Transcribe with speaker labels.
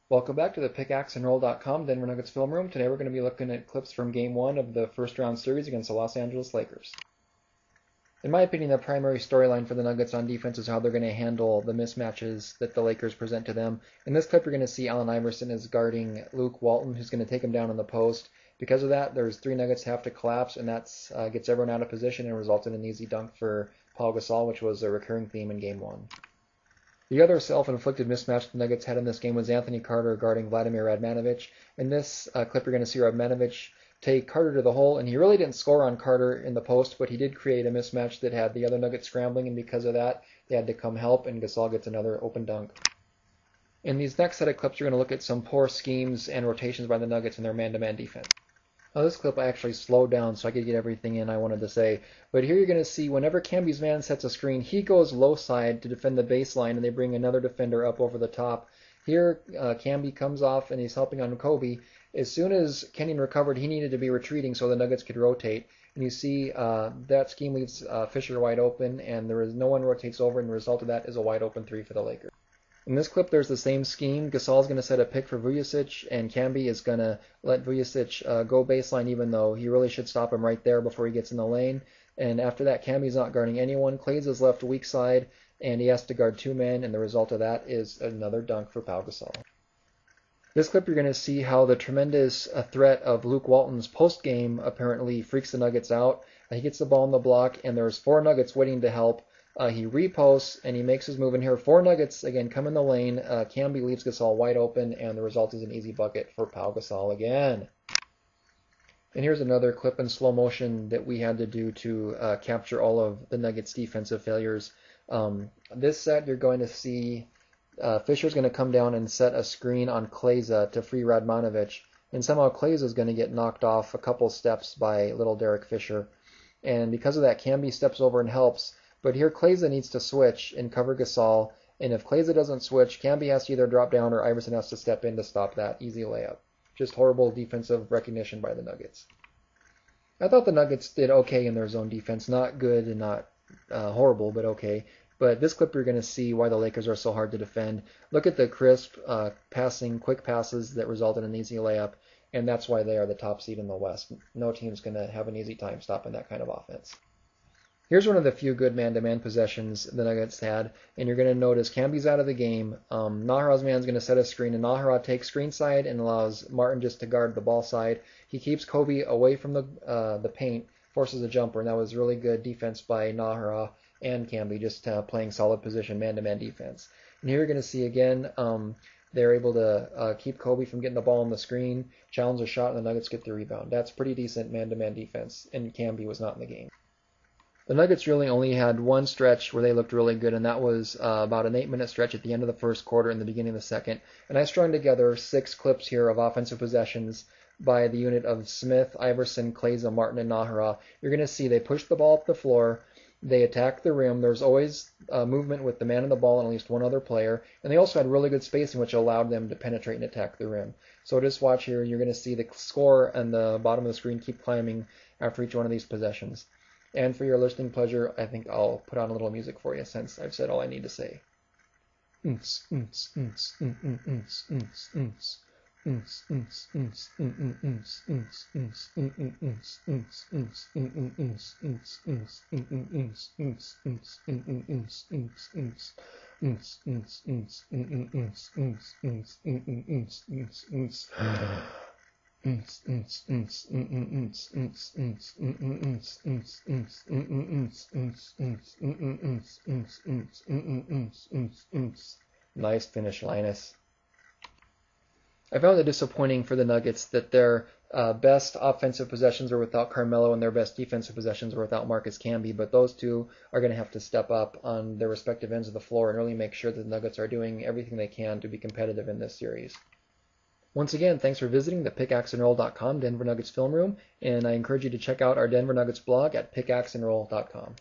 Speaker 1: Welcome back to the pickaxeandroll.com Denver Nuggets film room. Today we're going to be looking at clips from Game 1 of the first round series against the Los Angeles Lakers. In my opinion, the primary storyline for the Nuggets on defense is how they're going to handle the mismatches that the Lakers present to them. In this clip, you're going to see Allen Iverson is guarding Luke Walton, who's going to take him down in the post. Because of that, there's three Nuggets have to collapse, and that gets everyone out of position and results in an easy dunk for Paul Gasol, which was a recurring theme in Game 1. The other self-inflicted mismatch the Nuggets had in this game was Anthony Carter guarding Vladimir Radmanovic. In this clip, you're going to see Radmanovic take Carter to the hole, and he really didn't score on Carter in the post, but he did create a mismatch that had the other Nuggets scrambling, and because of that, they had to come help, and Gasol gets another open dunk. In these next set of clips, you're going to look at some poor schemes and rotations by the Nuggets in their man-to-man defense. Now, this clip I actually slowed down so I could get everything in I wanted to say. But here you're going to see whenever Camby's man sets a screen, he goes low side to defend the baseline, and they bring another defender up over the top. Here, Camby comes off, and he's helping on Kobe. As soon as Kenyon recovered, he needed to be retreating so the Nuggets could rotate. And you see that scheme leaves Fisher wide open, and no one rotates over, and the result of that is a wide open three for the Lakers. In this clip, there's the same scheme. Gasol's going to set a pick for Vujacic, and Camby is going to let Vujacic go baseline, even though he really should stop him right there before he gets in the lane. And after that, Camby's not guarding anyone. Clays is left weak side, and he has to guard two men, and the result of that is another dunk for Pau Gasol. This clip, you're going to see how the tremendous threat of Luke Walton's post-game apparently freaks the Nuggets out. He gets the ball in the block, and there's four Nuggets waiting to help. He reposts, and he makes his move in here. Four Nuggets, again, come in the lane. Camby leaves Gasol wide open, and the result is an easy bucket for Pau Gasol again. And here's another clip in slow motion that we had to do to capture all of the Nuggets' defensive failures. This set, you're going to see Fisher's going to come down and set a screen on Kleza to free Radmanovic, and somehow Kleza is going to get knocked off a couple steps by little Derek Fisher. And because of that, Camby steps over and helps. But here Kleza needs to switch and cover Gasol, and if Kleza doesn't switch, Camby has to either drop down or Iverson has to step in to stop that easy layup. Just horrible defensive recognition by the Nuggets. I thought the Nuggets did okay in their zone defense. Not good and not horrible, but okay. But this clip you're going to see why the Lakers are so hard to defend. Look at the crisp passing, quick passes that result in an easy layup, and that's why they are the top seed in the West. No team's going to have an easy time stopping that kind of offense. Here's one of the few good man-to-man possessions the Nuggets had, and you're going to notice Camby's out of the game. Nahara's man's going to set a screen, and Nahara takes screen side and allows Martin just to guard the ball side. He keeps Kobe away from the paint, forces a jumper, and that was really good defense by Nahara and Camby, just playing solid position man-to-man defense. And here you're going to see again, they're able to keep Kobe from getting the ball on the screen, challenge a shot, and the Nuggets get the rebound. That's pretty decent man-to-man defense, and Camby was not in the game. The Nuggets really only had one stretch where they looked really good, and that was about an 8-minute stretch at the end of the first quarter and the beginning of the second. And I strung together 6 clips here of offensive possessions by the unit of Smith, Iverson, Kleza, Martin, and Nahara. You're going to see they pushed the ball up the floor, they attacked the rim, there's always movement with the man and the ball and at least one other player, and they also had really good spacing, which allowed them to penetrate and attack the rim. So just watch here, you're going to see the score and the bottom of the screen keep climbing after each one of these possessions. And for your listening pleasure, I think I'll put on a little music for you since I've said all I need to say. Nice finish, Linus. I found it disappointing for the Nuggets that their best offensive possessions were without Carmelo and their best defensive possessions were without Marcus Camby, but those two are going to have to step up on their respective ends of the floor and really make sure that the Nuggets are doing everything they can to be competitive in this series. Once again, thanks for visiting the pickaxeandroll.com Denver Nuggets film room, and I encourage you to check out our Denver Nuggets blog at pickaxeandroll.com.